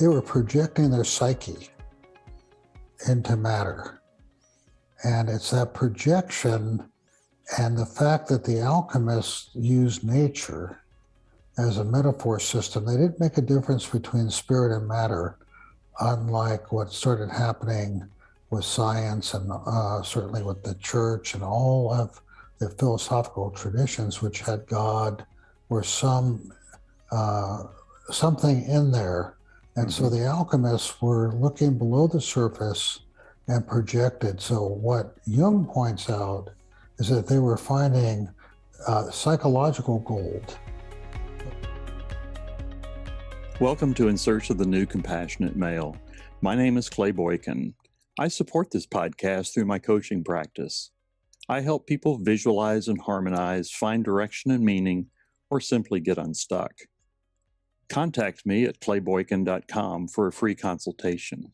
they were projecting their psyche into matter. And it's that projection and the fact that the alchemists used nature as a metaphor system. They didn't make a difference between spirit and matter, unlike what started happening with science and certainly with the church and all of the philosophical traditions, which had God or something in there. And so the alchemists were looking below the surface and projected. So what Jung points out is that they were finding psychological gold. Welcome to In Search of the New Compassionate Male. My name is Clay Boykin. I support this podcast through my coaching practice. I help people visualize and harmonize, find direction and meaning, or simply get unstuck. Contact me at clayboykin.com for a free consultation.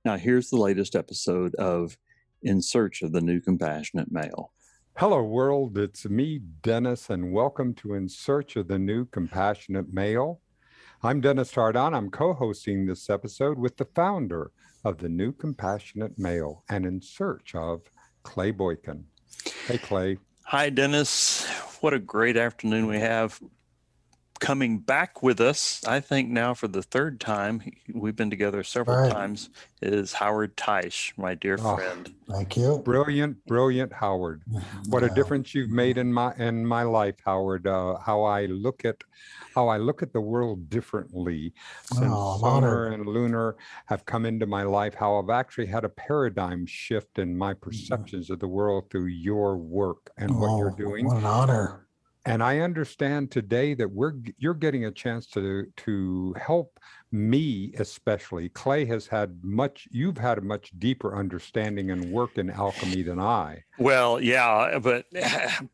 Now here's the latest episode of In Search of the New Compassionate Male. Hello, world. It's me, Dennis, and welcome to In Search of the New Compassionate Male. I'm Dennis Tardon. I'm co-hosting this episode with the founder of the New Compassionate Male and in search of Clay Boykin. Hey, Clay. Hi, Dennis. What a great afternoon we have. Coming back with us, I think now for the third time, we've been together several times, is Howard Teich, my dear friend. Thank you. Brilliant, Howard. What a difference you've made in my life, Howard. How I look at the world differently since solar and lunar have come into my life. How I've actually had a paradigm shift in my perceptions of the world through your work and what you're doing. What an honor. And I understand today that you're getting a chance to help me, especially. Clay you've had a much deeper understanding and work in alchemy than I. Well, yeah, but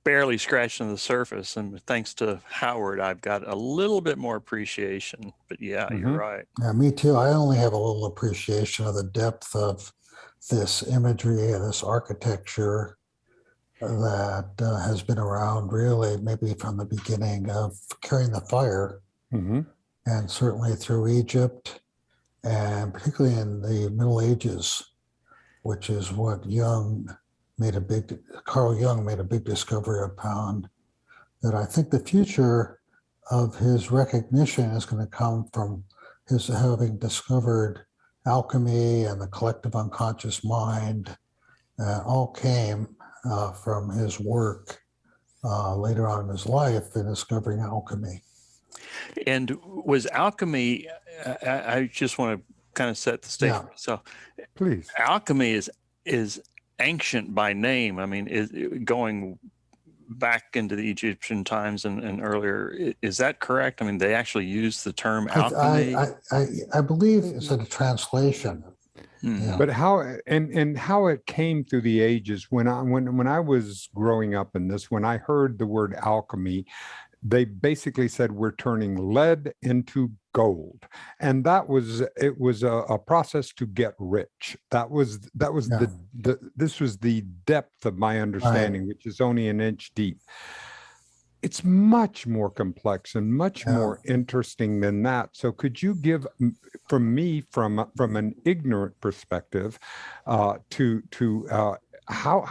barely scratching the surface. And thanks to Howard, I've got a little bit more appreciation. But yeah, you're right. Yeah, me too. I only have a little appreciation of the depth of this imagery and this architecture that has been around really maybe from the beginning of carrying the fire, and certainly through Egypt, and particularly in the Middle Ages, which is what Carl Jung made a big discovery upon, that I think the future of his recognition is going to come from his having discovered alchemy and the collective unconscious mind. All came from his work later on in his life in discovering alchemy. And was alchemy, I just want to kind of set the stage. Yeah. So please. Alchemy is ancient by name. I mean, going back into the Egyptian times and earlier, is that correct? I mean, they actually use the term alchemy? I believe it's a translation. Yeah. But how it came through the ages, when I was growing up in this, when I heard the word alchemy, they basically said we're turning lead into gold, and it was a process to get rich. This was the depth of my understanding, which is only an inch deep. It's much more complex and much more interesting than that. So could you give, from an ignorant perspective, how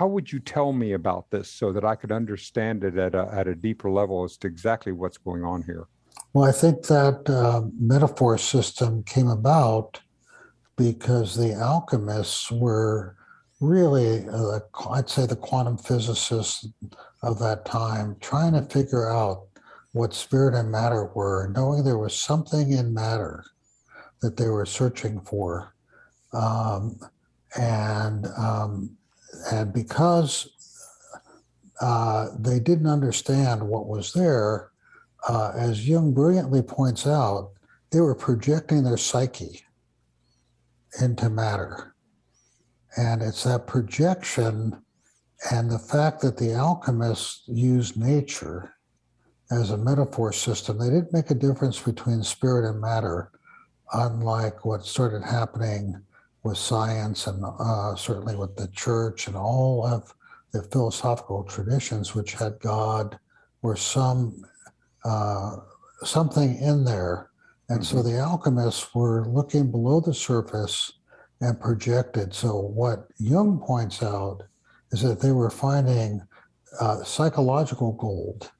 would you tell me about this so that I could understand it at a deeper level as to exactly what's going on here? Well, I think that metaphor system came about because the alchemists were really, I'd say, the quantum physicists of that time, trying to figure out what spirit and matter were, knowing there was something in matter that they were searching for. And because they didn't understand what was there, as Jung brilliantly points out, they were projecting their psyche into matter. And it's that projection and the fact that the alchemists used nature as a metaphor system. They didn't make a difference between spirit and matter, unlike what started happening with science and certainly with the church and all of the philosophical traditions, which had God or something in there. And so the alchemists were looking below the surface and projected. So what Jung points out is that they were finding psychological gold,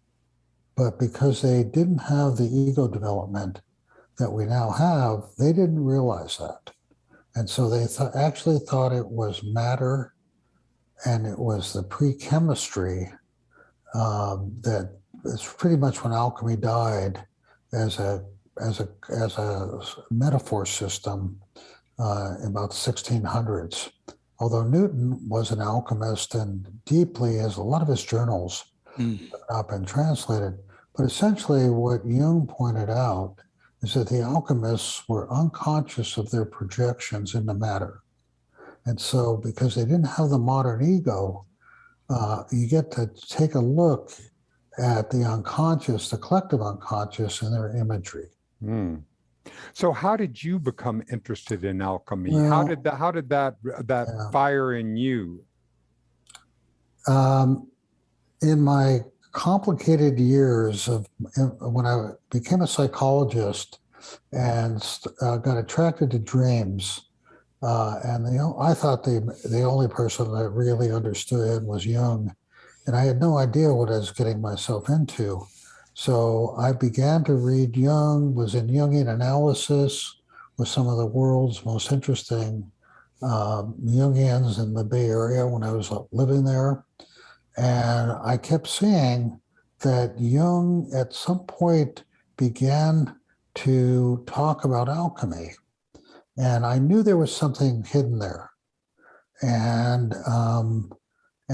but because they didn't have the ego development that we now have, they didn't realize that. And so they actually thought it was matter, and it was the pre-chemistry that is pretty much when alchemy died as a metaphor system in about 1600s. Although Newton was an alchemist and deeply, as a lot of his journals have not been translated, but essentially what Jung pointed out is that the alchemists were unconscious of their projections into matter. And so because they didn't have the modern ego, you get to take a look at the unconscious, the collective unconscious, and their imagery. So how did you become interested in alchemy? Well, how did that fire in you? In my complicated years of when I became a psychologist and got attracted to dreams, and I thought the only person that really understood was Jung, and I had no idea what I was getting myself into. So I began to read Jung, was in Jungian analysis with some of the world's most interesting Jungians in the Bay Area when I was living there. And I kept seeing that Jung at some point began to talk about alchemy. And I knew there was something hidden there. And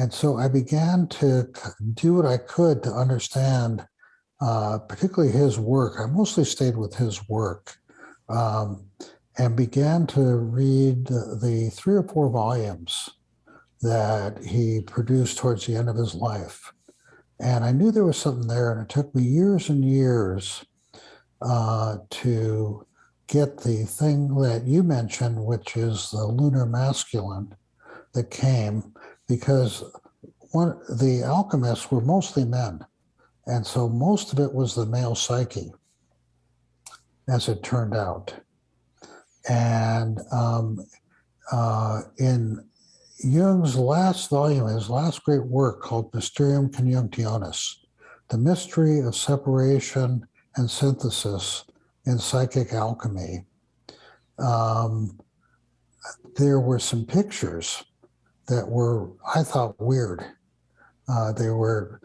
so I began to do what I could to understand particularly his work. I mostly stayed with his work and began to read the 3 or 4 volumes that he produced towards the end of his life. And I knew there was something there, and it took me years and years to get the thing that you mentioned, which is the lunar masculine that came, because the alchemists were mostly men. And so most of it was the male psyche, as it turned out. And in Jung's last volume, his last great work called Mysterium Conjunctionis, The Mystery of Separation and Synthesis in Psychic Alchemy, there were some pictures that were, I thought, weird. They were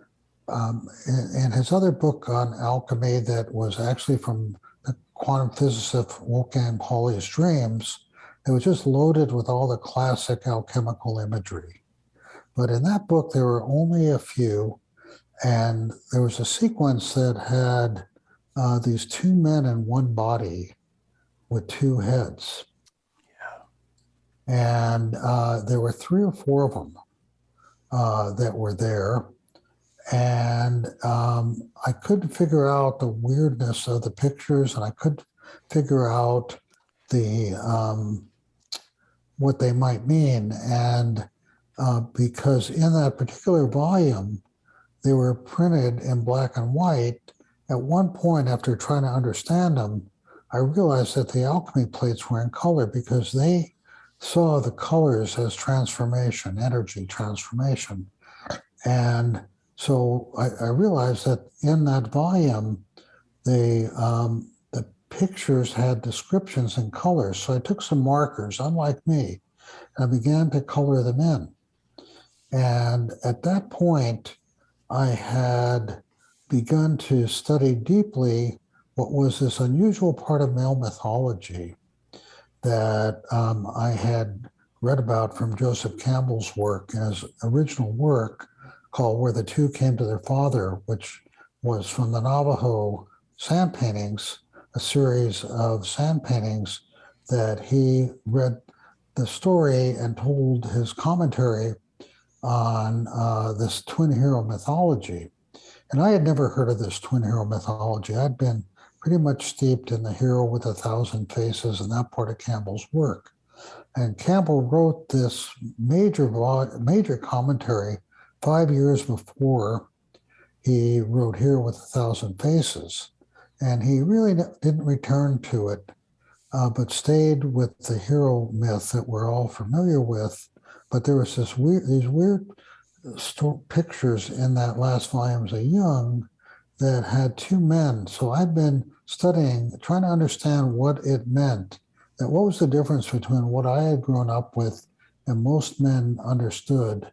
in his other book on alchemy that was actually from the quantum physicist Wolfgang Pauli's dreams, it was just loaded with all the classic alchemical imagery. But in that book, there were only a few, and there was a sequence that had these 2 men in one body with 2 heads. Yeah. And there were 3 or 4 of them that were there. And I couldn't figure out the weirdness of the pictures, and I couldn't figure out what they might mean. And because in that particular volume, they were printed in black and white, at one point after trying to understand them, I realized that the alchemy plates were in color because they saw the colors as transformation, energy transformation. And so I realized that in that volume, the pictures had descriptions in colors. So I took some markers, unlike me, and I began to color them in. And at that point, I had begun to study deeply what was this unusual part of male mythology that I had read about from Joseph Campbell's work, in his original work called Where the Two Came to Their Father, which was from the Navajo sand paintings, a series of sand paintings that he read the story and told his commentary on this twin hero mythology. And I had never heard of this twin hero mythology. I'd been pretty much steeped in the hero with 1,000 faces and that part of Campbell's work. And Campbell wrote this major commentary 5 years before he wrote Hero with 1,000 Faces. And he really didn't return to it, but stayed with the hero myth that we're all familiar with. But there was these weird pictures in that last volumes of Jung that had two men. So I'd been studying, trying to understand what it meant. That what was the difference between what I had grown up with and most men understood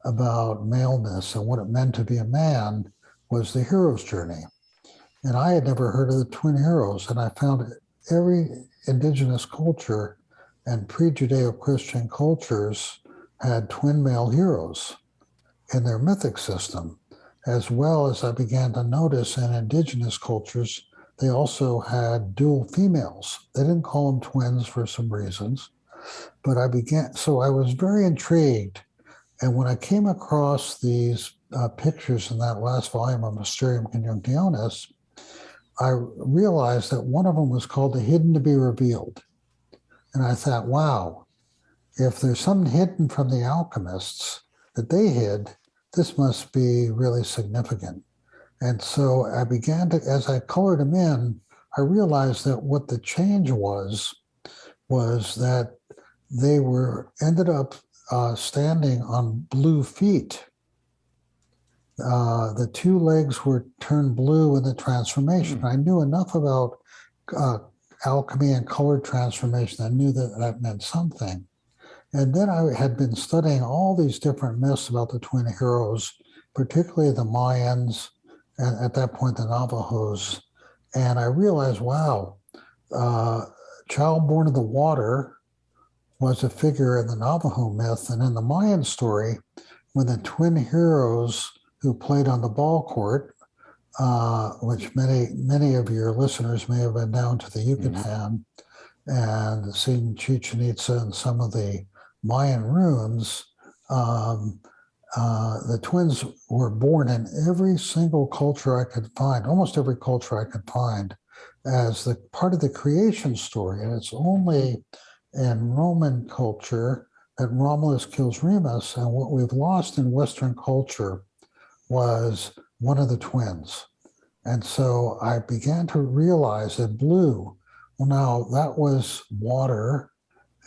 about maleness and what it meant to be a man was the hero's journey. And I had never heard of the twin heroes. And I found every indigenous culture and pre-Judeo-Christian cultures had twin male heroes in their mythic system, as well as I began to notice in indigenous cultures, they also had dual females. They didn't call them twins for some reasons, but so I was very intrigued. And when I came across these pictures in that last volume of Mysterium Conjunctionis, I realized that one of them was called The Hidden to be Revealed. And I thought, wow, if there's something hidden from the alchemists that they hid, this must be really significant. And so I began to, as I colored them in, I realized that what the change was that they ended up standing on blue feet. The two legs were turned blue in the transformation. I knew enough about alchemy and color transformation. I knew that meant something. And then I had been studying all these different myths about the twin heroes, particularly the Mayans, and at that point, the Navajos. And I realized, wow, child born of the water was a figure in the Navajo myth. And in the Mayan story, when the twin heroes who played on the ball court, which many of your listeners may have been down to the Yucatan and seen Chichen Itza and some of the Mayan ruins, the twins were born in every single culture I could find, almost every culture I could find, as the part of the creation story. And it's only in Roman culture that Romulus kills Remus, and what we've lost in Western culture was one of the twins. And so I began to realize that blue, well, now that was water.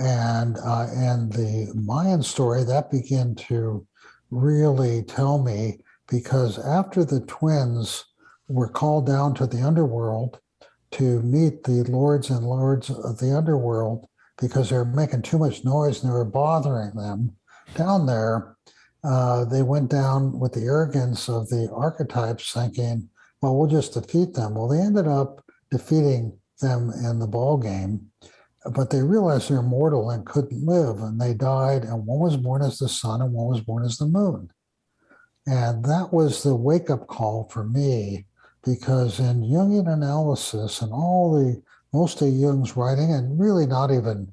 And the Mayan story, that began to really tell me, because after the twins were called down to the underworld to meet the lords and lords of the underworld because they were making too much noise and they were bothering them down there, they went down with the arrogance of the archetypes thinking, well, we'll just defeat them. Well, they ended up defeating them in the ball game. But they realized they're mortal and couldn't live, and they died, and one was born as the sun and one was born as the moon. And that was the wake-up call for me, because in Jungian analysis and most of Jung's writing, and really not even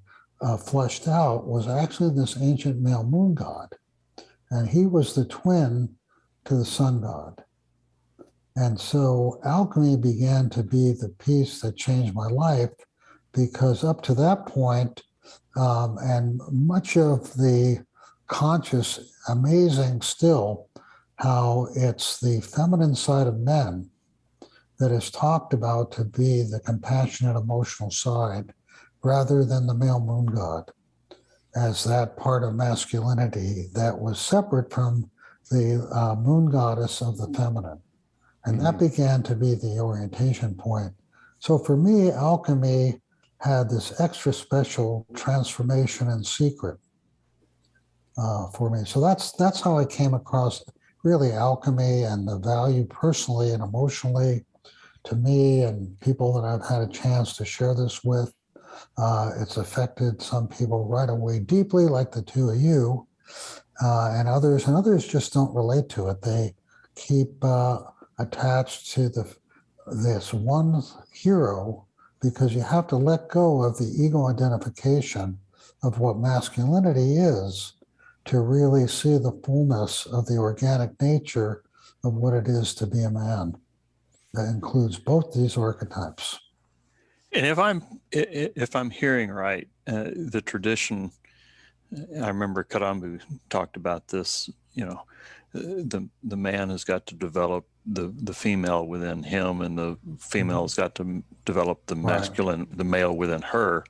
fleshed out, was actually this ancient male moon god. And he was the twin to the sun god. And so alchemy began to be the piece that changed my life, because up to that point, and much of the conscious, amazing still, how it's the feminine side of men that is talked about to be the compassionate, emotional side, rather than the male moon god, as that part of masculinity that was separate from the moon goddess of the feminine. And that began to be the orientation point. So for me, alchemy had this extra special transformation and secret for me. So that's how I came across really alchemy and the value personally and emotionally to me and people that I've had a chance to share this with. It's affected some people right away deeply, like the two of you, and others just don't relate to it. They keep attached to this one hero, because you have to let go of the ego identification of what masculinity is to really see the fullness of the organic nature of what it is to be a man. That includes both these archetypes. And if I'm hearing right, the tradition, I remember Karambu talked about this, the man has got to develop the female within him, and the female has got to develop the masculine, the male within her.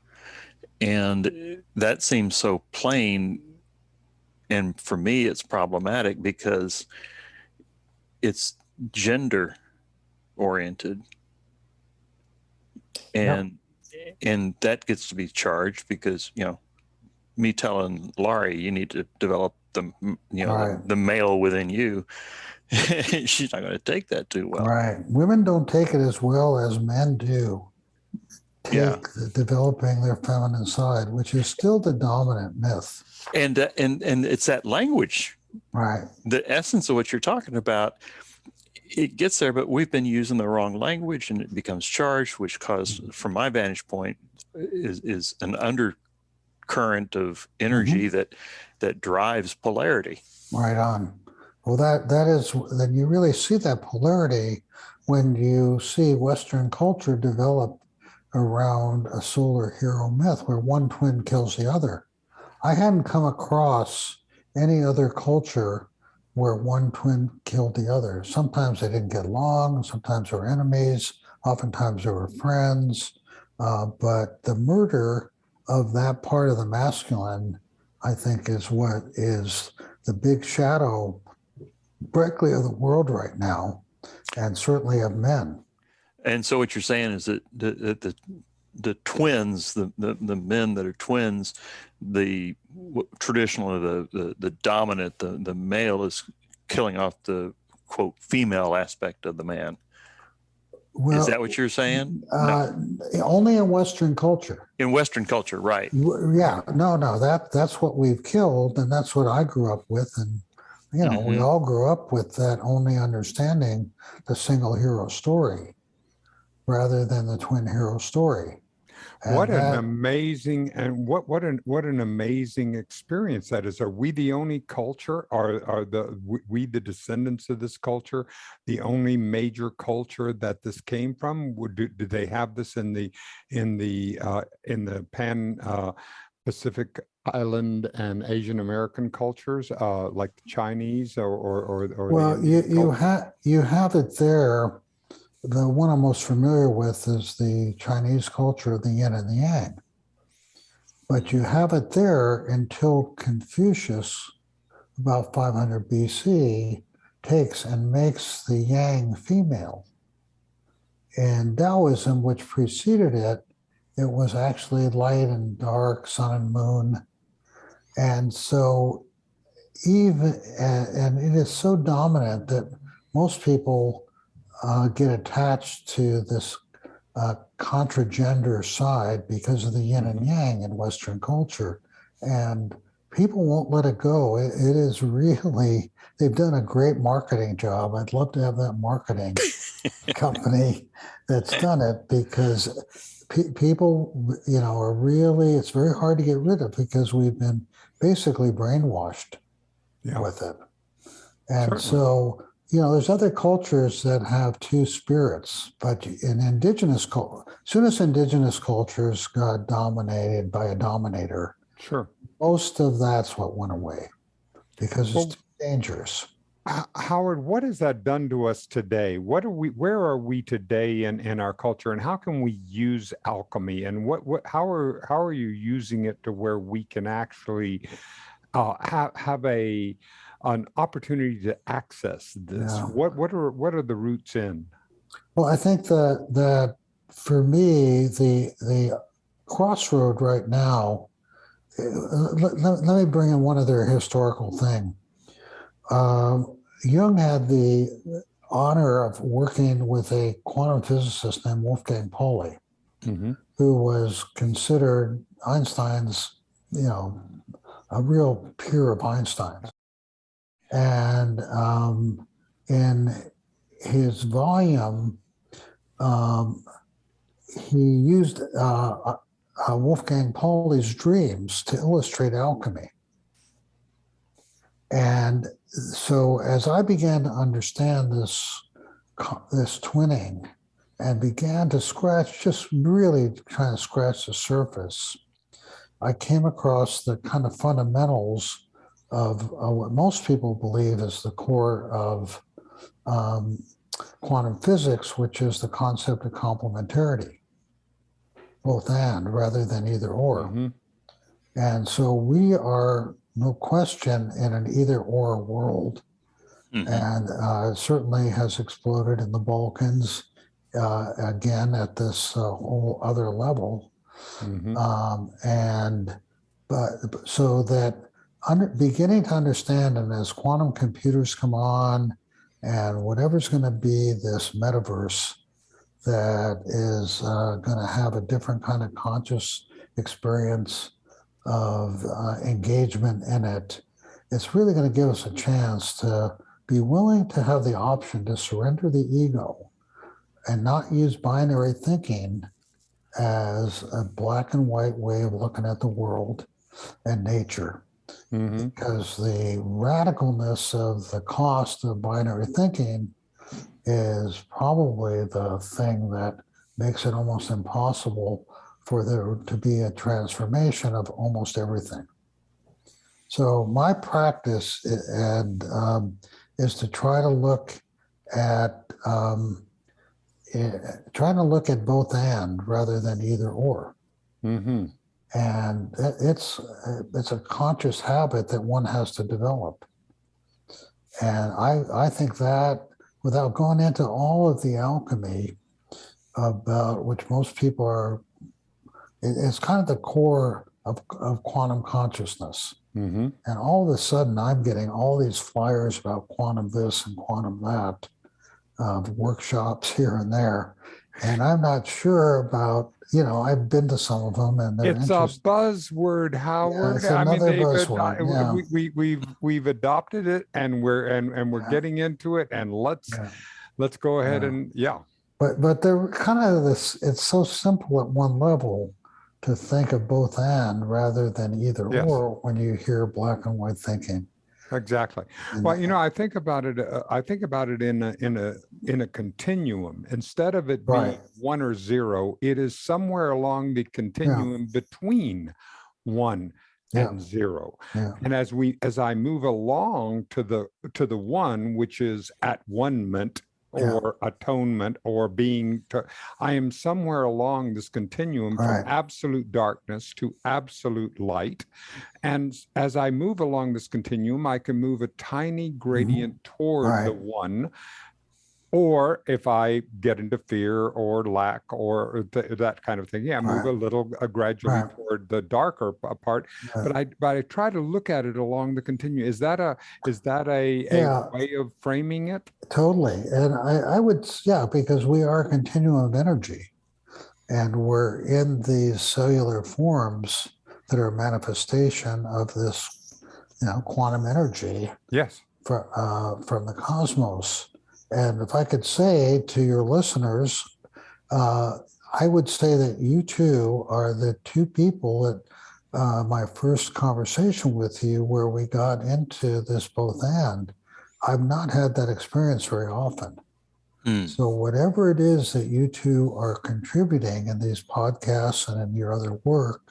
And that seems so plain. And for me, it's problematic because it's gender oriented. And that gets to be charged because, me telling Laurie, you need to develop the male within you. She's not going to take that too well. Right. Women don't take it as well as men do. Developing their feminine side, which is still the dominant myth. And it's that language. Right. The essence of what you're talking about, it gets there, but we've been using the wrong language, and it becomes charged, which caused, from my vantage point, is an undercurrent of energy that drives polarity. Right on. Well, that is, then you really see that polarity when you see Western culture develop around a solar hero myth where one twin kills the other. I hadn't come across any other culture where one twin killed the other. Sometimes they didn't get along, sometimes they were enemies, oftentimes they were friends. But the murder of that part of the masculine, I think, is what is the big shadow, frankly, of the world right now, and certainly of men. And so what you're saying is that the twins, the men that are twins, traditionally the dominant, the male is killing off the, quote, female aspect of the man. Well, is that what you're saying? Only in Western culture. In Western culture, right. Yeah, no, that's what we've killed, and that's what I grew up with. And, we all grew up with that, only understanding the single hero story rather than the twin hero story. And what an amazing experience that is. Are we the only culture? Are we the descendants of this culture the only major culture that this came from? Did they have this in the pan Pacific Island and Asian American cultures, like the Chinese or well, you have it there. The one I'm most familiar with is the Chinese culture of the yin and the yang. But you have it there until Confucius, about 500 BC, takes and makes the yang female. In Taoism, which preceded it, it was actually light and dark, sun and moon. And so and it is so dominant that most people get attached to this contra-gender side because of the yin and yang in Western culture. And people won't let it go. It is really, they've done a great marketing job. I'd love to have that marketing company that's done it, because people, are really, it's very hard to get rid of because we've been basically brainwashed with it. And so, there's other cultures that have two spirits, but in indigenous culture, as soon as indigenous cultures got dominated by a dominator, most of that's what went away because it's too dangerous. Howard, what has that done to us today? Where are we today in our culture, and how can we use alchemy? And how are you using it to where we can actually have an opportunity to access this? What are the roots in? Well, I think that for me, the crossroad right now, let me bring in one other historical thing. Jung had the honor of working with a quantum physicist named Wolfgang Pauli, who was considered Einstein's, a real peer of Einstein's. And in his volume, he used Wolfgang Pauli's dreams to illustrate alchemy. And so as I began to understand this twinning and began to just really trying to scratch the surface, I came across the kind of fundamentals of what most people believe is the core of quantum physics, which is the concept of complementarity, both and rather than either or. Mm-hmm. And so we are, no question, in an either or world. Mm-hmm. And it certainly has exploded in the Balkans, again, at this whole other level. Mm-hmm. But so that beginning to understand, and as quantum computers come on, and whatever's going to be this metaverse that is going to have a different kind of conscious experience of engagement in it, it's really going to give us a chance to be willing to have the option to surrender the ego and not use binary thinking as a black and white way of looking at the world and nature. Mm-hmm. Because the radicalness of the cost of binary thinking is probably the thing that makes it almost impossible for there to be a transformation of almost everything. So my practice is to try to look at both and rather than either or. Mm-hmm. And it's a conscious habit that one has to develop. And I think that, without going into all of the alchemy about which most people are, it's kind of the core of quantum consciousness. Mm-hmm. And all of a sudden, I'm getting all these flyers about quantum this and quantum that, workshops here and there. And I'm not sure about, I've been to some of them, and they're It's interesting. a buzzword, Howard. Yeah, it's another buzzword. We've adopted it, and we're getting into it. And let's go ahead and But they're kind of this. It's so simple at one level to think of both and rather than either or when you hear black and white thinking. Exactly. Well, I think about it. I think about it in a continuum. Instead of it being 1 or 0, it is somewhere along the continuum between 1 and 0. Yeah. And as I move along to the 1, which is at one-ment or atonement or I am somewhere along this continuum from absolute darkness to absolute light. And as I move along this continuum, I can move a tiny gradient toward the 1. Or if I get into fear or lack or that kind of thing, move a little gradually toward the darker part. But I try to look at it along the continuum. Is that a way of framing it? Totally. And I would, because we are a continuum of energy, and we're in these cellular forms that are a manifestation of this, quantum energy. Yes. From the cosmos. And if I could say to your listeners, I would say that you two are the two people that my first conversation with you, where we got into this both and, I've not had that experience very often. So whatever it is that you two are contributing in these podcasts and in your other work,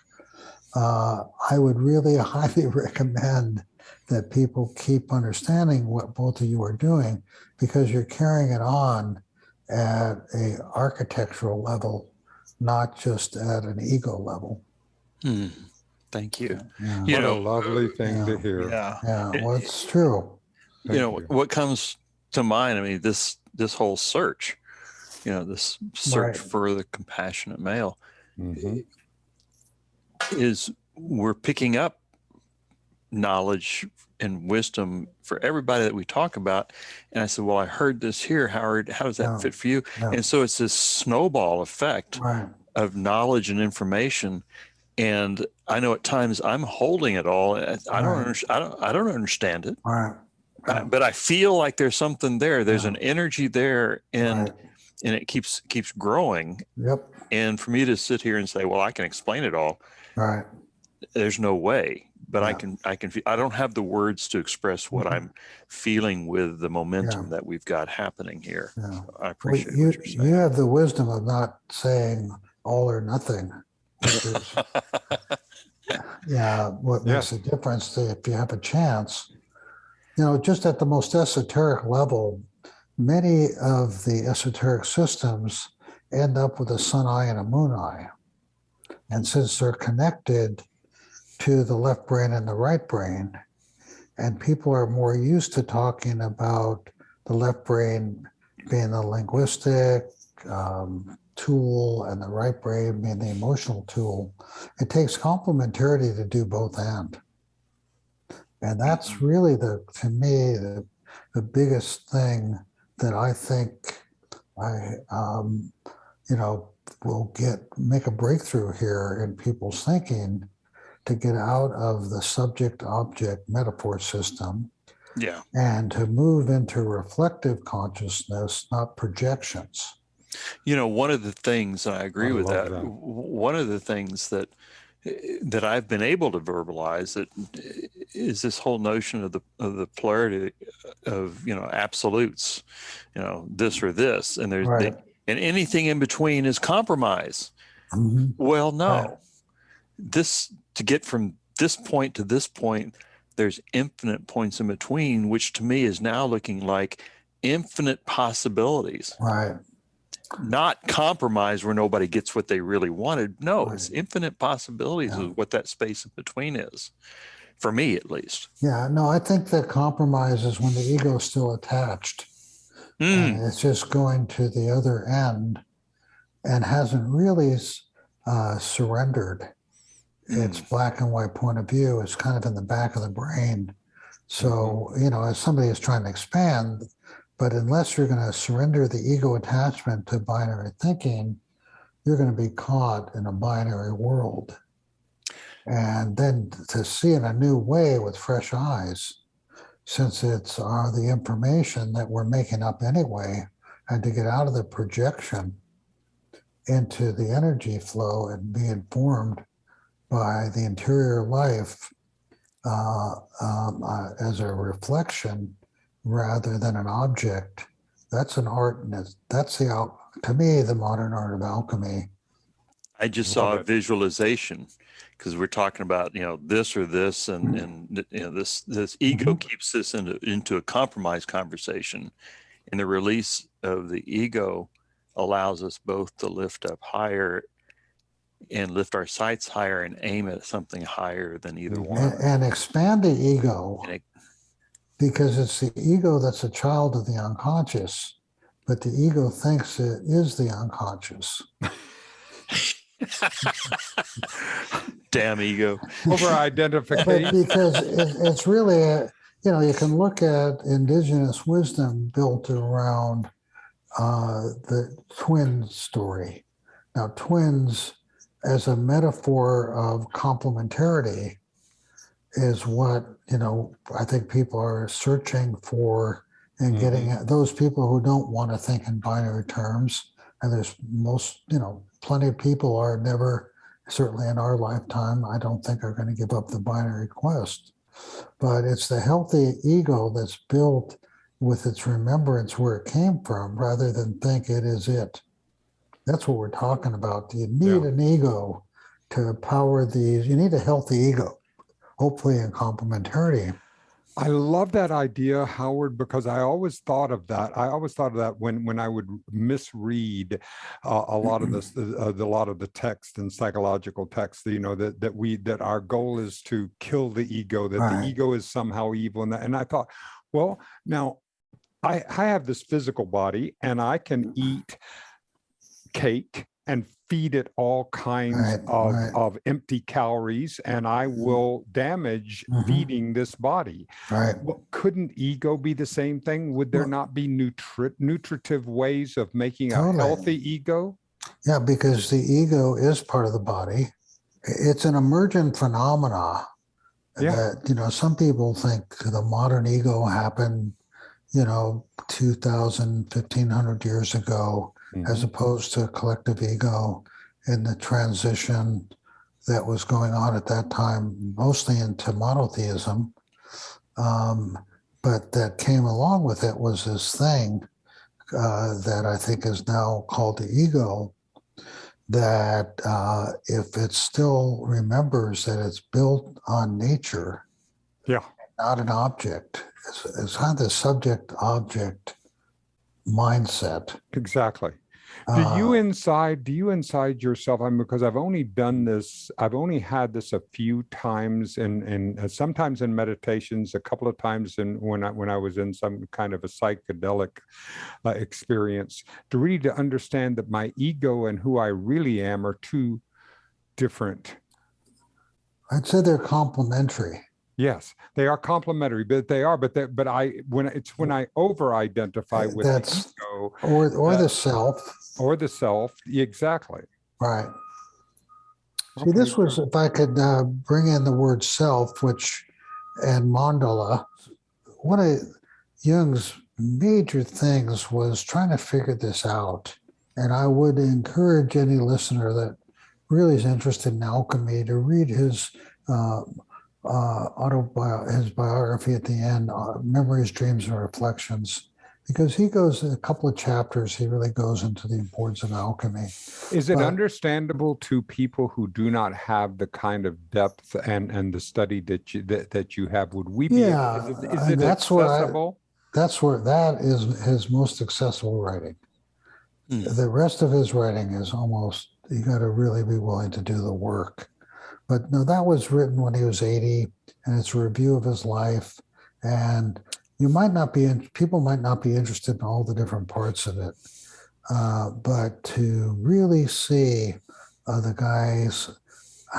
I would really highly recommend that people keep understanding what both of you are doing, because you're carrying it on at an architectural level, not just at an ego level. Thank you. What a lovely thing to hear. Well, it's true. What comes to mind, I mean, this whole search, this search for the compassionate male, is we're picking up knowledge and wisdom for everybody that we talk about. And I said, well, I heard this here, Howard, how does that fit for you? And so it's this snowball effect of knowledge and information. And I know at times I'm holding it all. I don't understand it, but I feel like there's something there. There's an energy there, and it keeps growing. Yep. And for me to sit here and say, well, I can explain it all. There's no way. But I can feel, I don't have the words to express what I'm feeling with the momentum that we've got happening here. I appreciate what you're saying. You have the wisdom of not saying all or nothing, which is Yeah, what makes Yes. a difference if you have a chance. Just at the most esoteric level, many of the esoteric systems end up with a sun eye and a moon eye. And since they're connected to the left brain and the right brain, and people are more used to talking about the left brain being the linguistic tool and the right brain being the emotional tool, it takes complementarity to do both and. And that's really to me, the biggest thing that I think will make a breakthrough here in people's thinking to get out of the subject-object metaphor system, Yeah, and to move into reflective consciousness, not projections. one of the things, and I agree with love that. that. One of the things that I've been able to verbalize that is this whole notion of the polarity of absolutes, this or this, and Right. and anything in between is compromise. Mm-hmm. Well, no, Right. to get from this point to this point, there's infinite points in between, which to me is now looking like infinite possibilities. Right. Not compromise where nobody gets what they really wanted. No, Right. it's infinite possibilities of what that space in between is, for me at least. Yeah, no, I think that compromise is when the ego is still attached and it's just going to the other end and hasn't really surrendered its black and white point of view. It's kind of in the back of the brain. So, as somebody is trying to expand, but unless you're going to surrender the ego attachment to binary thinking, you're going to be caught in a binary world. And then to see in a new way with fresh eyes, since it's the information that we're making up anyway, and to get out of the projection into the energy flow and be informed by the interior life as a reflection rather than an object. That's an art, and that's to me, the modern art of alchemy. I just saw a visualization because we're talking about this or this, and this ego keeps this into a compromise conversation, and the release of the ego allows us both to lift up higher and lift our sights higher and aim at something higher than either one. And expand the ego, because it's the ego that's a child of the unconscious, but the ego thinks it is the unconscious. Damn ego. Over identification. Because it's really, you can look at indigenous wisdom built around the twin story. Now, twins as a metaphor of complementarity is what, I think people are searching for and getting at those people who don't want to think in binary terms. And there's plenty of people are never, certainly in our lifetime, I don't think are going to give up the binary quest. But it's the healthy ego that's built with its remembrance where it came from rather than think it is it. That's what we're talking about. You need an ego to power these. You need a healthy ego, hopefully in complementarity. I love that idea, Howard, because I always thought of that. I always thought of that when I would misread a lot of this, a lot of the text and psychological text. That our goal is to kill the ego. That the ego is somehow evil, and I thought, well, now I have this physical body, and I can eat cake and feed it all kinds of empty calories, and I will damage feeding this body. Right. Well, couldn't ego be the same thing? Would there not be nutritive ways of making a healthy ego? Yeah, because the ego is part of the body. It's an emergent phenomena that, some people think the modern ego happened, 2,000, 1,500 years ago, as opposed to collective ego in the transition that was going on at that time, mostly into monotheism. But that came along with it was this thing that I think is now called the ego. that if it still remembers that it's built on nature, Yeah, not an object, it's kind of the subject-object mindset. exactly. Do you inside yourself? I mean, because I've only had this a few times, and sometimes in meditations, a couple of times when I was in some kind of a psychedelic experience, to understand that my ego and who I really am are two different. I'd say they're complementary. Yes, they are complementary, but when I over-identify with the ego or the self. Or the self, exactly. Right. See, Okay, this was, if I could bring in the word self, and mandala, one of Jung's major things was trying to figure this out. And I would encourage any listener that really is interested in alchemy to read his his biography at the end, Memories, Dreams, and Reflections, because he goes in a couple of chapters, he really goes into the importance of alchemy. Is it understandable to people who do not have the kind of depth and the study that you have? Would we be? Yeah, is it accessible? That's where that is his most accessible writing. The rest of his writing is almost, you got to really be willing to do the work. But no, that was written when he was 80, and it's a review of his life. And people might not be interested in all the different parts of it. But to really see the guys,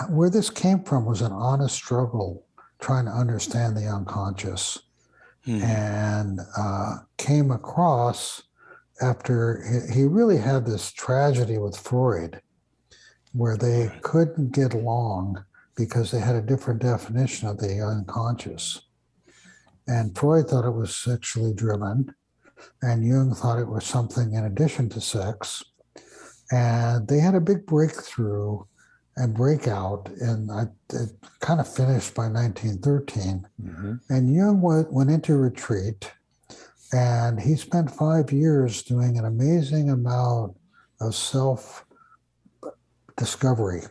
where this came from was an honest struggle trying to understand the unconscious. And came across after he really had this tragedy with Freud, where they couldn't get along because they had a different definition of the unconscious. And Freud thought it was sexually driven, and Jung thought it was something in addition to sex. And they had a big breakthrough and breakout, and it kind of finished by 1913. And Jung went into retreat, and he spent 5 years doing an amazing amount of self-discovery.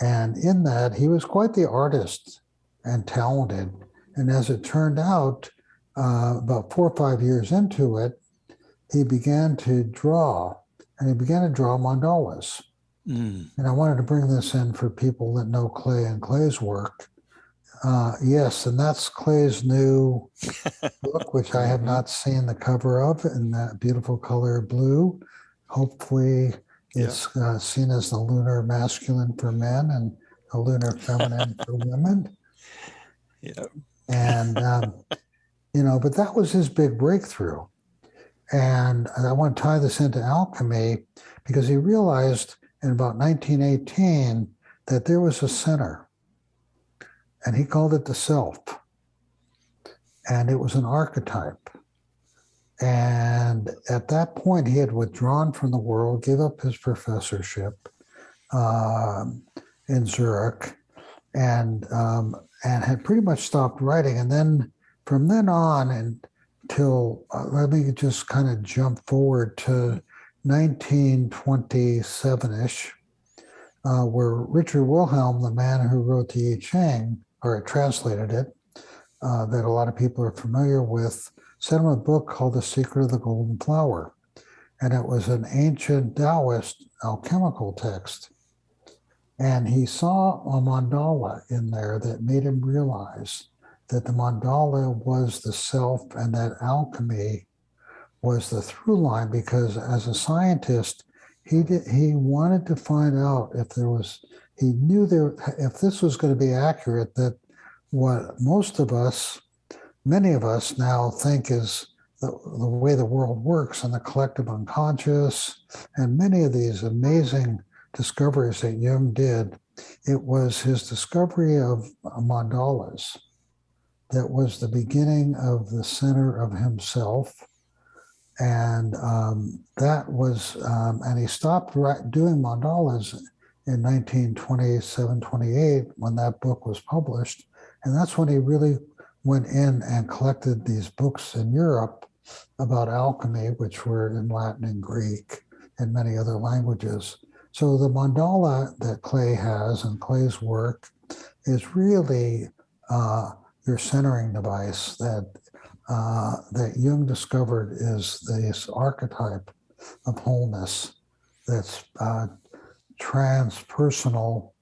And in that, he was quite the artist and talented. And as it turned out, about 4 or 5 years into it, he began to draw, and he began to draw mandalas. And I wanted to bring this in for people that know Clay and Clay's work. Yes, and that's Clay's new book, which I have not seen the cover of, in that beautiful color blue. Hopefully it's seen as the lunar masculine for men and the lunar feminine for women. Yeah. And, but that was his big breakthrough. And I want to tie this into alchemy because he realized in about 1918 that there was a center, and he called it the self. And it was an archetype. And at that point, he had withdrawn from the world, gave up his professorship in Zurich, and had pretty much stopped writing. And then from then on until, let me just kind of jump forward to 1927-ish, where Richard Wilhelm, the man who wrote the I Ching, or translated it, that a lot of people are familiar with, sent him a book called The Secret of the Golden Flower. And it was an ancient Taoist alchemical text. And he saw a mandala in there that made him realize that the mandala was the self and that alchemy was the through line, because as a scientist, he wanted to find out if this was going to be accurate, that what many of us now think is the way the world works and the collective unconscious, and many of these amazing discoveries that Jung did, it was his discovery of mandalas that was the beginning of the center of himself. And and he stopped doing mandalas in 1927, 28, when that book was published. And that's when he really went in and collected these books in Europe about alchemy, which were in Latin and Greek and many other languages. So the mandala that Clay has and Clay's work is really your centering device that Jung discovered is this archetype of wholeness that's transpersonal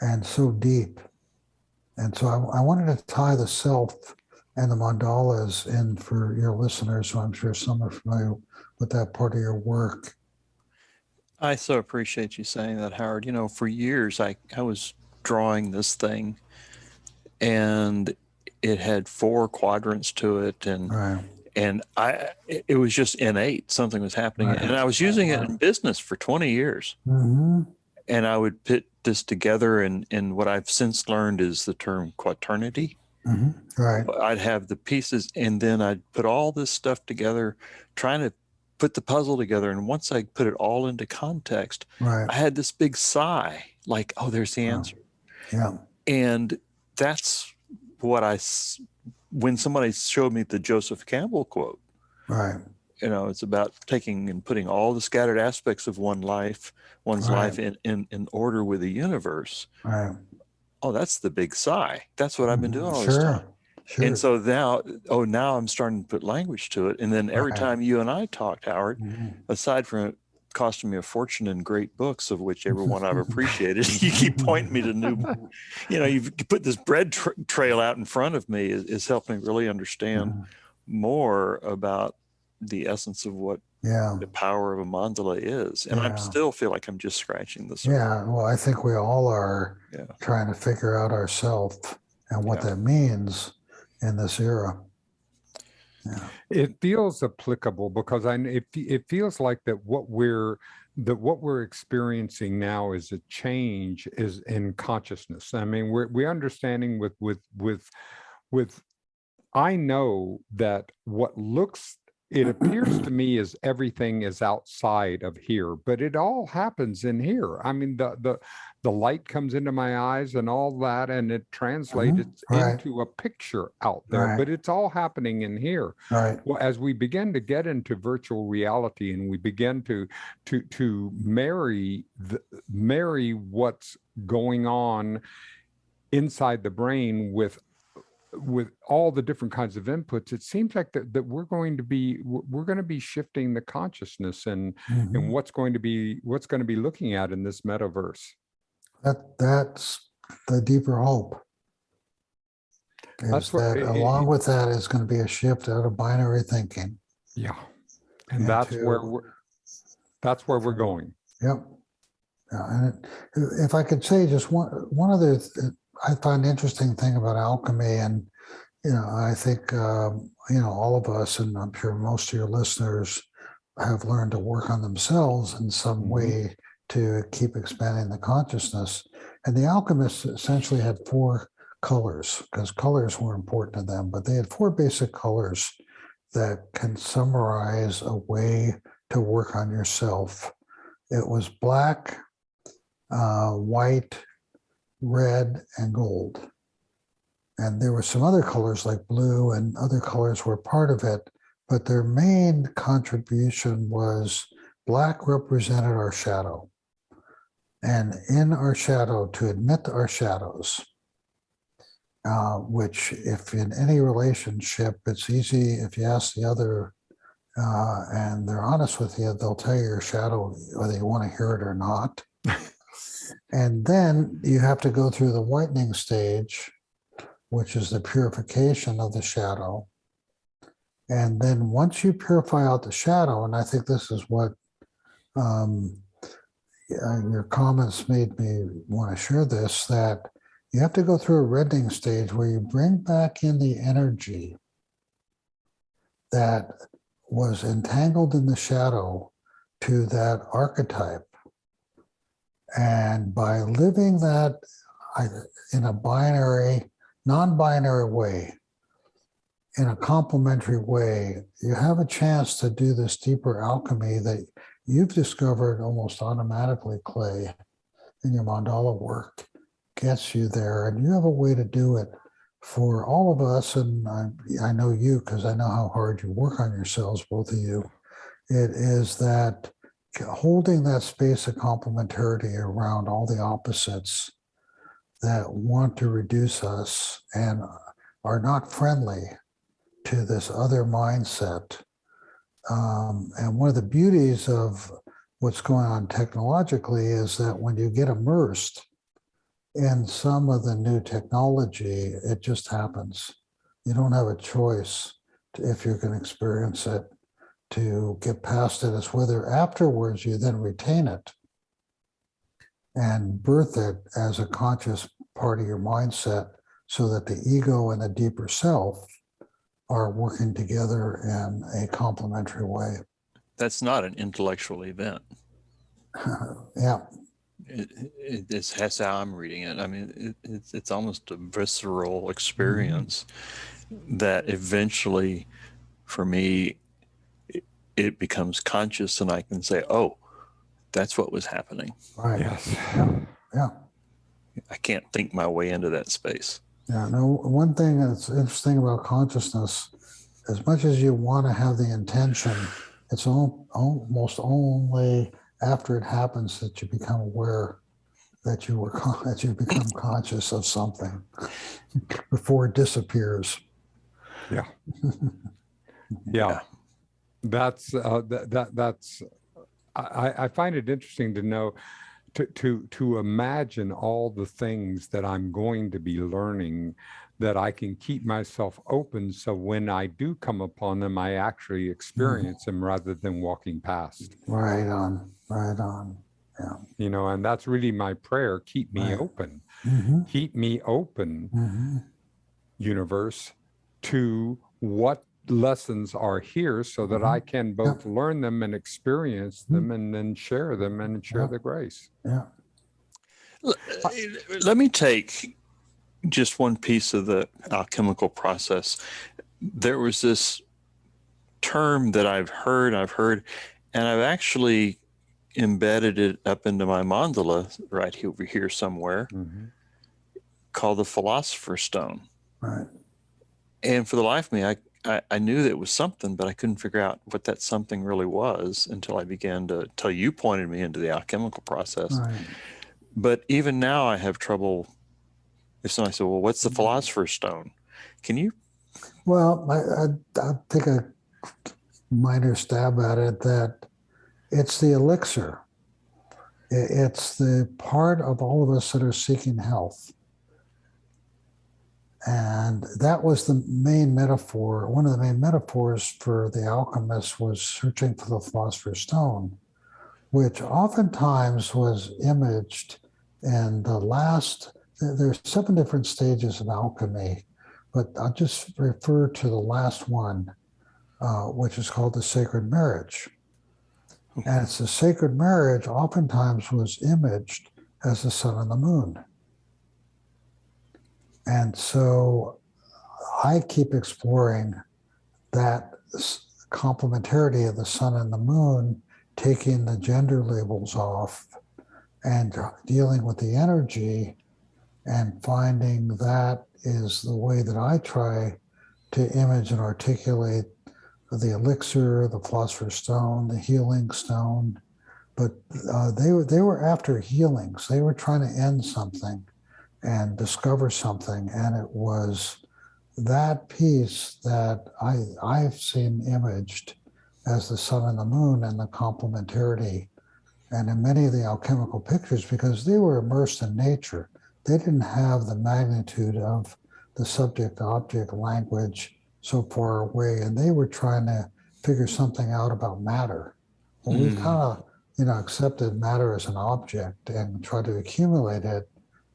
and so deep. And so I wanted to tie the self and the mandalas in for your listeners, so I'm sure some are familiar with that part of your work. I so appreciate you saying that, Howard. You know, for years I was drawing this thing, and it had 4 quadrants to it, and Right. It was just innate. Something was happening, Right. and I was using it in business for 20 years. Mm-hmm. And I would put this together, and what I've since learned is the term quaternity. Mm-hmm. Right. I'd have the pieces, and then I'd put all this stuff together, trying to put the puzzle together. And once I put it all into context, Right. I had this big sigh, like, oh, there's the answer. Yeah. And that's what when somebody showed me the Joseph Campbell quote, Right. you know, it's about taking and putting all the scattered aspects of one's life in order with the universe. Right. Oh, that's the big sigh. That's what I've been doing all this Sure. time. Sure. And so now I'm starting to put language to it. And then every time you and I talked, Howard, aside from it costing me a fortune in great books, of which every one I've appreciated, you keep pointing me to new, you know, you've put this bread trail out in front of me is helping me really understand more about the essence of what the power of a mandala is. And I still feel like I'm just scratching the surface. Yeah, well, I think we all are trying to figure out ourselves and what that means in this era. Yeah. It feels applicable because it feels like that what we're experiencing now is a change is in consciousness. I mean, we're understanding with I know that it appears to me as everything is outside of here, but it all happens in here. I mean, the light comes into my eyes and all that, and it translates into a picture out there, but it's all happening in here. Right. Well, as we begin to get into virtual reality and we begin to marry what's going on inside the brain with all the different kinds of inputs, it seems like that we're going to be shifting the consciousness and what's going to be looking at in this metaverse. That's the deeper hope. Along with that is going to be a shift out of binary thinking. Yeah, and that's where we're going. Yep. Yeah, and if I could say just one other. I find interesting thing about alchemy, and I think all of us, and I'm sure most of your listeners, have learned to work on themselves in some way to keep expanding the consciousness. And the alchemists essentially had 4 colors, because colors were important to them, but they had 4 basic colors that can summarize a way to work on yourself. It was black, white, red, and gold. And there were some other colors like blue, and other colors were part of it, but their main contribution was black represented our shadow. And in our shadow, to admit our shadows, which if in any relationship, it's easy if you ask the other and they're honest with you, they'll tell you your shadow whether you want to hear it or not. And then you have to go through the whitening stage, which is the purification of the shadow. And then once you purify out the shadow, and I think this is what your comments made me want to share this, that you have to go through a reddening stage where you bring back in the energy that was entangled in the shadow to that archetype. And by living that in a non-binary way, in a complementary way, you have a chance to do this deeper alchemy that you've discovered almost automatically, Clay, in your mandala work, gets you there. And you have a way to do it for all of us. And I know you, because I know how hard you work on yourselves, both of you. It is that holding that space of complementarity around all the opposites that want to reduce us and are not friendly to this other mindset. And one of the beauties of what's going on technologically is that when you get immersed in some of the new technology, it just happens. You don't have a choice if you're going to experience it to get past it. It's whether afterwards you then retain it and birth it as a conscious part of your mindset so that the ego and the deeper self are working together in a complementary way. That's not an intellectual event. Yeah. That's how I'm reading it. I mean, it's almost a visceral experience that eventually, for me, it becomes conscious, and I can say, "Oh, that's what was happening." Right. Yes. Yeah. I can't think my way into that space. Yeah. No, one thing that's interesting about consciousness, as much as you want to have the intention, it's almost only after it happens that you become aware that you become conscious of something before it disappears. Yeah. Yeah. That's I find it interesting to know, to imagine all the things that I'm going to be learning, that I can keep myself open so when I do come upon them, I actually experience them rather than walking past. Right on. Yeah. You know, and that's really my prayer. Keep me open. Keep me open, universe, to what lessons are here so that I can both learn them and experience them and then share them and share the grace. Yeah. Let me take just one piece of the alchemical process. There was this term that I've heard, and I've actually embedded it up into my mandala right over here somewhere, called the Philosopher's Stone. Right. And for the life of me, I knew that it was something, but I couldn't figure out what that something really was until you pointed me into the alchemical process. Right. But even now I have trouble. If somebody said, well, what's the Philosopher's Stone? Can you? Well, I'll take a minor stab at it, that it's the elixir. It's the part of all of us that are seeking health. And that was the main metaphor. One of the main metaphors for the alchemist was searching for the Philosopher's Stone, which oftentimes was imaged in the last, there's 7 different stages of alchemy, but I'll just refer to the last one, which is called the sacred marriage. And it's the sacred marriage oftentimes was imaged as the sun and the moon. And so I keep exploring that complementarity of the sun and the moon, taking the gender labels off and dealing with the energy, and finding that is the way that I try to image and articulate the elixir, the Philosopher's Stone, the healing stone. But they were after healings. They were trying to end something and discover something. And it was that piece that I've seen imaged as the sun and the moon and the complementarity. And in many of the alchemical pictures, because they were immersed in nature, they didn't have the magnitude of the subject-object language so far away, and they were trying to figure something out about matter. Well, we've kind of, accepted matter as an object and try to accumulate it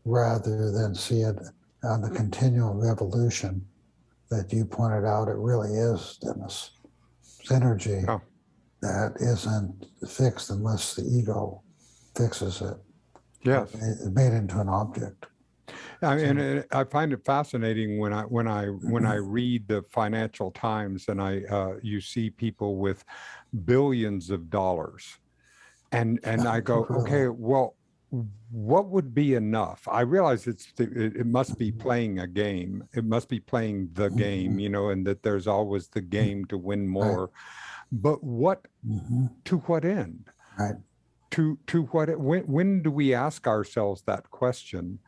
rather than see it on the continuum of evolution that you pointed out. It really is, Dennis. It's energy that isn't fixed unless the ego fixes it. Yes. It's made into an object. And I find it fascinating when I read the Financial Times and you see people with billions of dollars, and I go, okay, well, what would be enough? I realize it must be playing a game. It must be playing the game, and that there's always the game to win more. But to what end? Right. To what? When do we ask ourselves that question?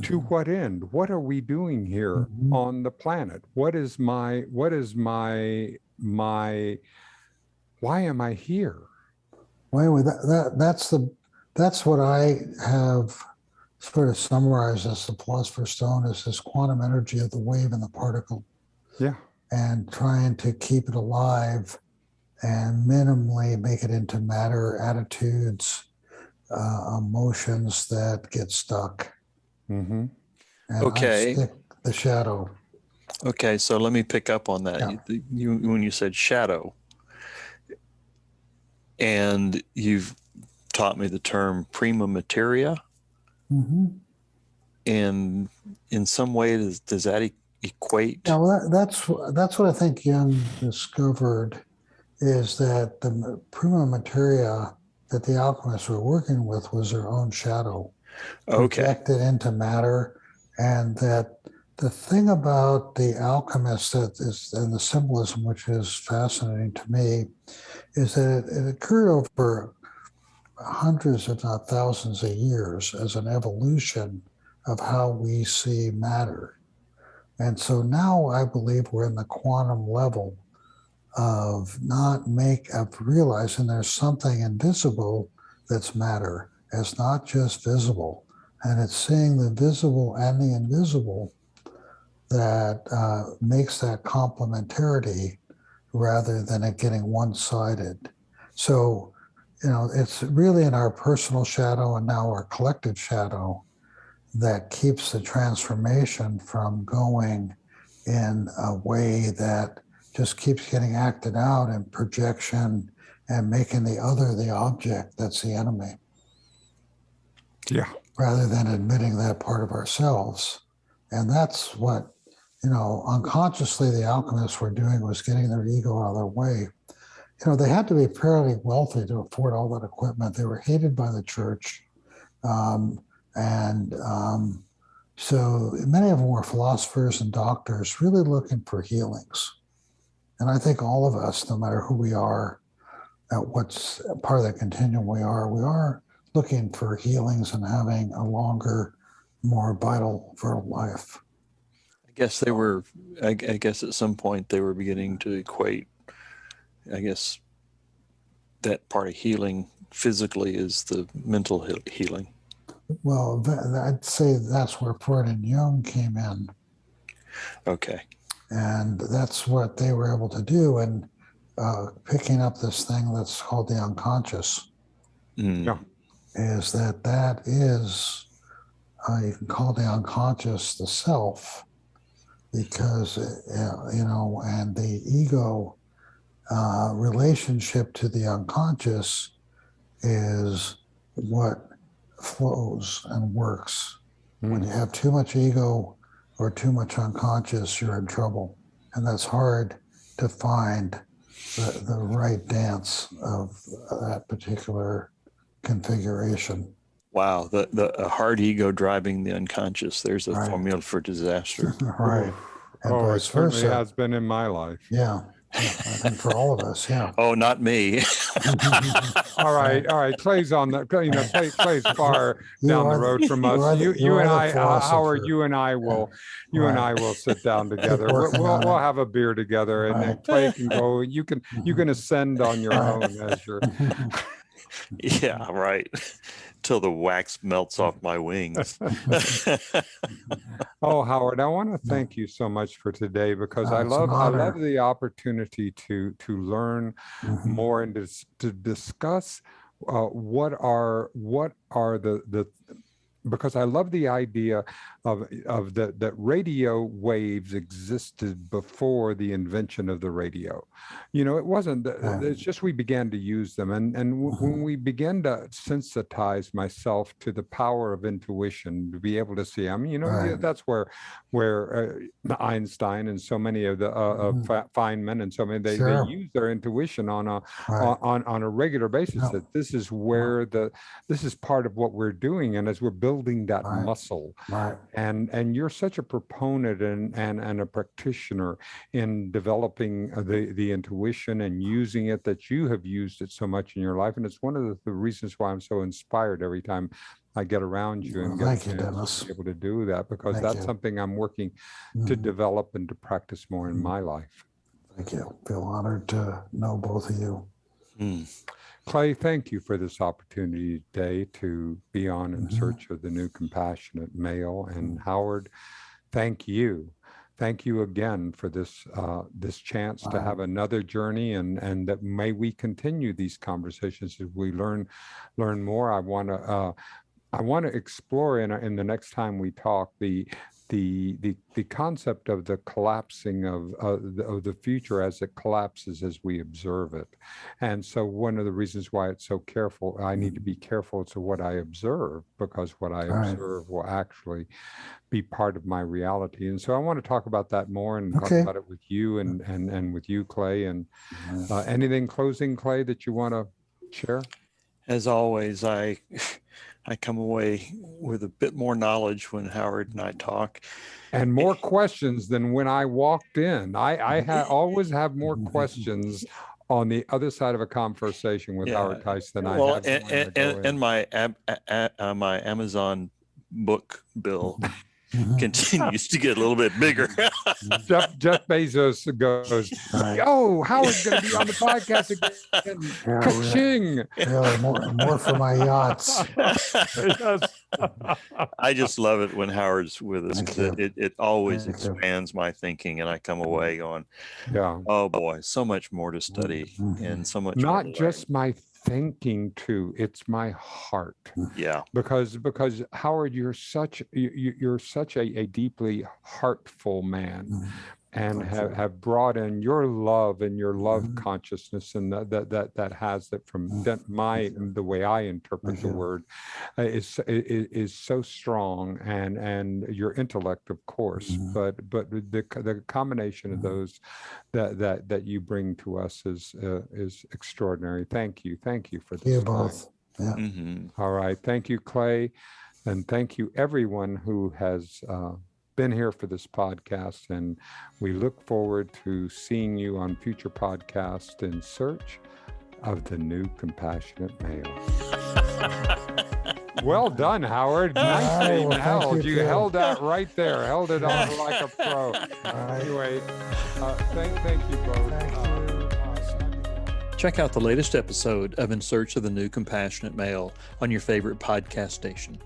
To what end? What are we doing here on the planet? What is my why am I here? Well, anyway, that's what I have sort of summarized as the Philosopher's Stone, is this quantum energy of the wave and the particle. Yeah. And trying to keep it alive and minimally make it into matter, attitudes, emotions that get stuck. Mm-hmm. And Okay. I stick the shadow. Okay, so let me pick up on that. Yeah. When you said shadow, and you've taught me the term prima materia, and in some way, does that equate? Yeah, well, that's what I think Jung discovered, is that the prima materia that the alchemists were working with was their own shadow, projected into matter, and that the thing about the alchemists that is, and the symbolism, which is fascinating to me, is that it occurred over hundreds, if not thousands of years as an evolution of how we see matter. And so now I believe we're in the quantum level of realizing there's something invisible that's matter, as not just visible. And it's seeing the visible and the invisible that makes that complementarity rather than it getting one-sided. So, it's really in our personal shadow and now our collective shadow that keeps the transformation from going in a way that just keeps getting acted out in projection and making the other the object that's the enemy. Yeah. Rather than admitting that part of ourselves. And that's what, unconsciously the alchemists were doing, was getting their ego out of their way. They had to be fairly wealthy to afford all that equipment. They were hated by the church. So many of them were philosophers and doctors really looking for healings. And I think all of us, no matter who we are, at what's part of the continuum we are looking for healings and having a longer, more vital life. I guess they were, I guess at some point they were beginning to equate, I guess, that part of healing physically is the mental healing. Well, I'd say that's where Freud and Jung came in. Okay. And that's what they were able to do. And picking up this thing that's called the unconscious, is that is, you can call the unconscious the self, because, and the ego relationship to the unconscious is what flows and works. When you have too much ego or too much unconscious, you're in trouble. And that's hard to find the right dance of that particular configuration. Wow, the hard ego driving the unconscious. There's a formula for disaster. Right. And it vice certainly versa. has been in my life. Yeah. I think for all of us, yeah. Oh, not me. All right. Clay's on the, Clay's far down the road from us. You and I, Howard, you and I will sit down together. We'll have a beer together, and then Clay can go. You can ascend on your own as your. Yeah, right. Till the wax melts off my wings. Oh, Howard, I want to thank you so much for today, because I love the opportunity to learn more and to discuss what are the because I love the idea of that radio waves existed before the invention of the radio. It wasn't, it's just we began to use them. And when we began to sensitize myself to the power of intuition, to be able to see, that's where Einstein and so many of the Feynman and so many, they use their intuition on a regular basis, that this is where this is part of what we're doing. And as we're building building that Right. muscle. Right. And you're such a proponent and a practitioner in developing the intuition and using it, that you have used it so much in your life. And it's one of the reasons why I'm so inspired every time I get around you and get Thank a you, chance Dennis. to be able to do that, because Thank that's you. something I'm working to Mhm. develop and to practice more in my life. Thank you. Feel honored to know both of you. Clay, thank you for this opportunity today to be on In Mhm. Search of the New Compassionate Male. And Howard, thank you. Thank you again for this this chance to have another journey, and that may we continue these conversations as we learn more. I want to explore in the next time we talk the concept of the collapsing of the future as it collapses as we observe it. And so one of the reasons why it's so careful, I need to be careful to what I observe, because what I observe will actually be part of my reality. And so I want to talk about that more and talk about it with you and with you, Clay. And anything closing, Clay, that you want to share? As always, I come away with a bit more knowledge when Howard and I talk. And more questions than when I walked in. I always have more questions on the other side of a conversation with Howard Teich than I have when I go in. And my Amazon book bill continues to get a little bit bigger. Jeff Bezos goes, "Yo, Howard's going to be on the podcast again." Ka-ching! Really, more for my yachts. I just love it when Howard's with us. It always expands my thinking, and I come away going, "Oh boy, so much more to study and so much." Not just my thinking too, it's my heart. Yeah. Because Howard, you're such a deeply heartful man, and have brought in your love and your love consciousness, and that has that from the way I interpret the word is so strong, and your intellect, of course, but the combination of those that you bring to us is extraordinary. Thank you for this. You both. Yeah. All right, thank you, Clay, and thank you everyone who has been here for this podcast, and we look forward to seeing you on future podcasts In Search of the New Compassionate Male. Well done, Howard. Nicely held. You held that right there. Held it on like a pro. Anyway, thank you both. Check out the latest episode of In Search of the New Compassionate Male on your favorite podcast station.